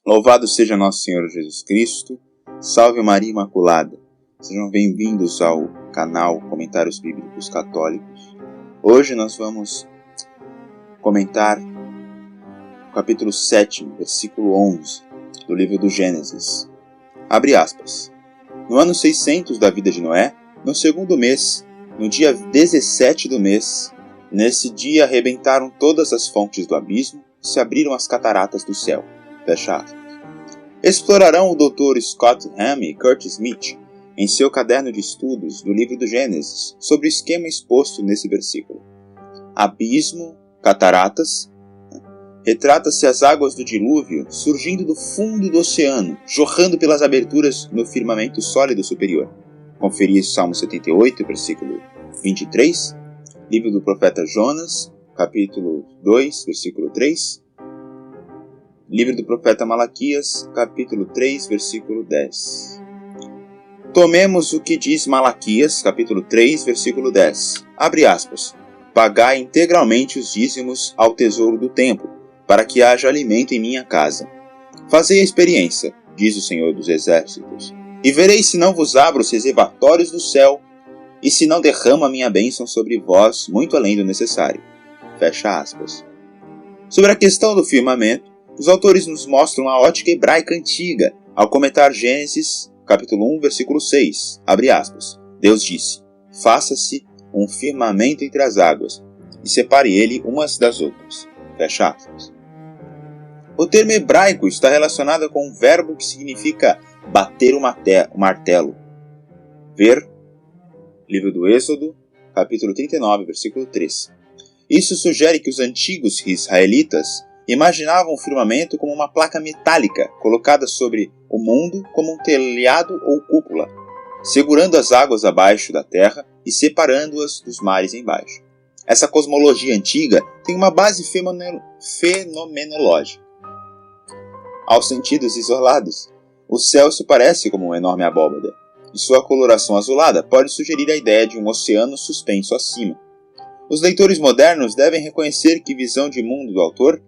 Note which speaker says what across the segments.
Speaker 1: Louvado seja nosso Senhor Jesus Cristo, salve Maria Imaculada. Sejam bem-vindos ao canal Comentários Bíblicos Católicos. Hoje nós vamos comentar o capítulo 7, versículo 11, do livro do Gênesis. Abre aspas. No ano 600 da vida de Noé, no segundo mês, no dia 17 do mês, nesse dia arrebentaram todas as fontes do abismo e se abriram as cataratas do céu. Fecha aspas. Explorarão o Dr. Scott Ham e Kurt Smith em seu caderno de estudos do livro do Gênesis sobre o esquema exposto nesse versículo. Abismo, cataratas, retrata-se as águas do dilúvio surgindo do fundo do oceano, jorrando pelas aberturas no firmamento sólido superior. Conferir Salmo 78, versículo 23, livro do profeta Jonas, capítulo 2, versículo 3, livro do profeta Malaquias, capítulo 3, versículo 10. Tomemos o que diz Malaquias, capítulo 3, versículo 10. Abre aspas. Pagai integralmente os dízimos ao tesouro do templo, para que haja alimento em minha casa. Fazei a experiência, diz o Senhor dos Exércitos, e vereis se não vos abro os reservatórios do céu, e se não derramo a minha bênção sobre vós, muito além do necessário. Fecha aspas. Sobre a questão do firmamento, os autores nos mostram a ótica hebraica antiga, ao comentar Gênesis, capítulo 1, versículo 6, abre aspas. Deus disse, faça-se um firmamento entre as águas, e separe ele umas das outras. Fecha aspas. O termo hebraico está relacionado com um verbo que significa bater o martelo. Ver, livro do Êxodo, capítulo 39, versículo 3. Isso sugere que os antigos israelitas imaginavam o firmamento como uma placa metálica colocada sobre o mundo como um telhado ou cúpula, segurando as águas abaixo da terra e separando-as dos mares embaixo. Essa cosmologia antiga tem uma base fenomenológica. Aos sentidos isolados, o céu se parece como uma enorme abóbada, e sua coloração azulada pode sugerir a ideia de um oceano suspenso acima. Os leitores modernos devem reconhecer que visão de mundo do autor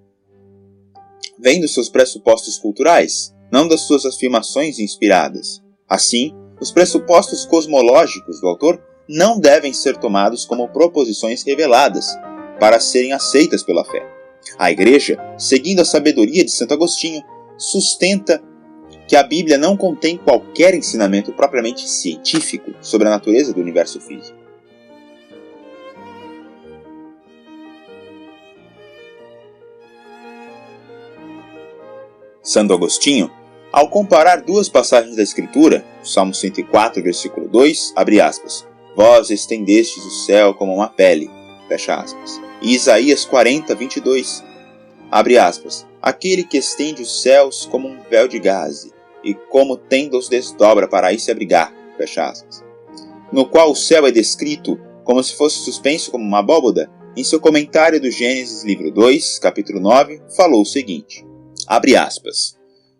Speaker 1: vem dos seus pressupostos culturais, não das suas afirmações inspiradas. Assim, os pressupostos cosmológicos do autor não devem ser tomados como proposições reveladas para serem aceitas pela fé. A Igreja, seguindo a sabedoria de Santo Agostinho, sustenta que a Bíblia não contém qualquer ensinamento propriamente científico sobre a natureza do universo físico. Santo Agostinho, ao comparar duas passagens da Escritura, Salmo 104, versículo 2, abre aspas, vós estendestes o céu como uma pele, fecha aspas, e Isaías 40, 22, abre aspas, aquele que estende os céus como um véu de gaze, e como tenda os desdobra para aí se abrigar, fecha aspas, no qual o céu é descrito como se fosse suspenso como uma abóbada, em seu comentário do Gênesis, livro 2, capítulo 9, falou o seguinte, abre aspas,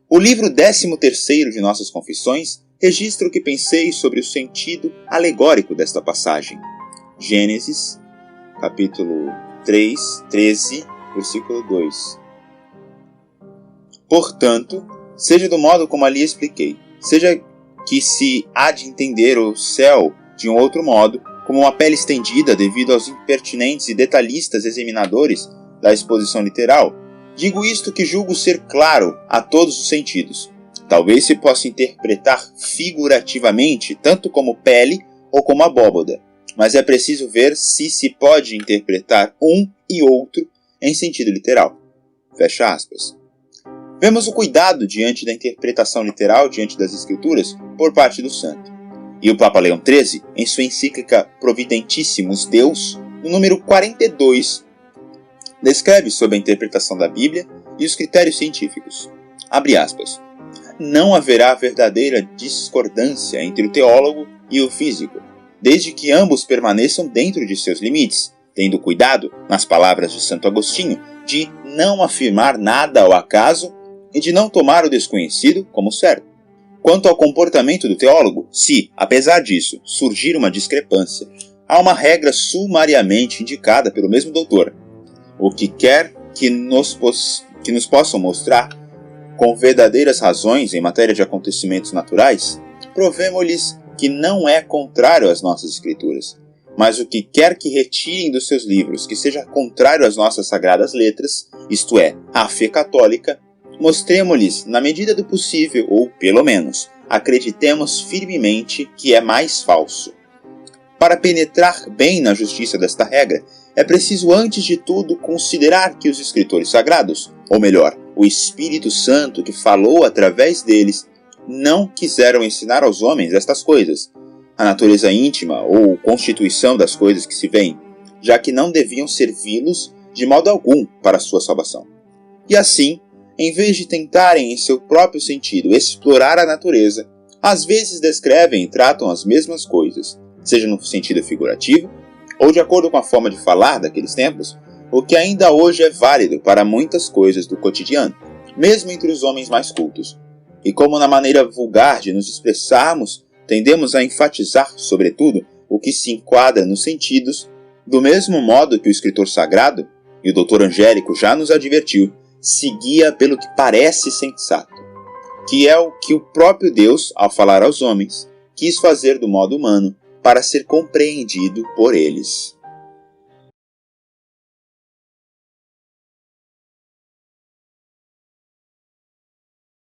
Speaker 1: o livro 13º de nossas confissões registra o que pensei sobre o sentido alegórico desta passagem. Gênesis, capítulo 3, 13, versículo 2. Portanto, seja do modo como ali expliquei, seja que se há de entender o céu de um outro modo, como uma pele estendida devido aos impertinentes e detalhistas examinadores da exposição literal, digo isto que julgo ser claro a todos os sentidos. Talvez se possa interpretar figurativamente, tanto como pele ou como abóbada, mas é preciso ver se se pode interpretar um e outro em sentido literal. Fecha aspas. Vemos o cuidado diante da interpretação literal diante das Escrituras por parte do santo. E o Papa Leão XIII, em sua encíclica Providentissimus Deus, no número 42, descreve sobre a interpretação da Bíblia e os critérios científicos. Abre aspas. Não haverá verdadeira discordância entre o teólogo e o físico, desde que ambos permaneçam dentro de seus limites, tendo cuidado, nas palavras de Santo Agostinho, de não afirmar nada ao acaso e de não tomar o desconhecido como certo. Quanto ao comportamento do teólogo, se, apesar disso, surgir uma discrepância, há uma regra sumariamente indicada pelo mesmo doutor, o que quer que nos possam mostrar com verdadeiras razões em matéria de acontecimentos naturais, provemo-lhes que não é contrário às nossas escrituras, mas o que quer que retirem dos seus livros que seja contrário às nossas sagradas letras, isto é, à fé católica, mostremo-lhes na medida do possível, ou pelo menos, acreditemos firmemente que é mais falso. Para penetrar bem na justiça desta regra, é preciso antes de tudo considerar que os escritores sagrados, ou melhor, o Espírito Santo que falou através deles, não quiseram ensinar aos homens estas coisas, a natureza íntima ou constituição das coisas que se veem, já que não deviam servi-los de modo algum para a sua salvação. E assim, em vez de tentarem em seu próprio sentido explorar a natureza, às vezes descrevem e tratam as mesmas coisas, seja no sentido figurativo, ou de acordo com a forma de falar daqueles tempos, o que ainda hoje é válido para muitas coisas do cotidiano, mesmo entre os homens mais cultos. E como na maneira vulgar de nos expressarmos, tendemos a enfatizar, sobretudo, o que se enquadra nos sentidos, do mesmo modo que o escritor sagrado, e o Dr. Angélico já nos advertiu, se guia pelo que parece sensato, que é o que o próprio Deus, ao falar aos homens, quis fazer do modo humano para ser compreendido por eles.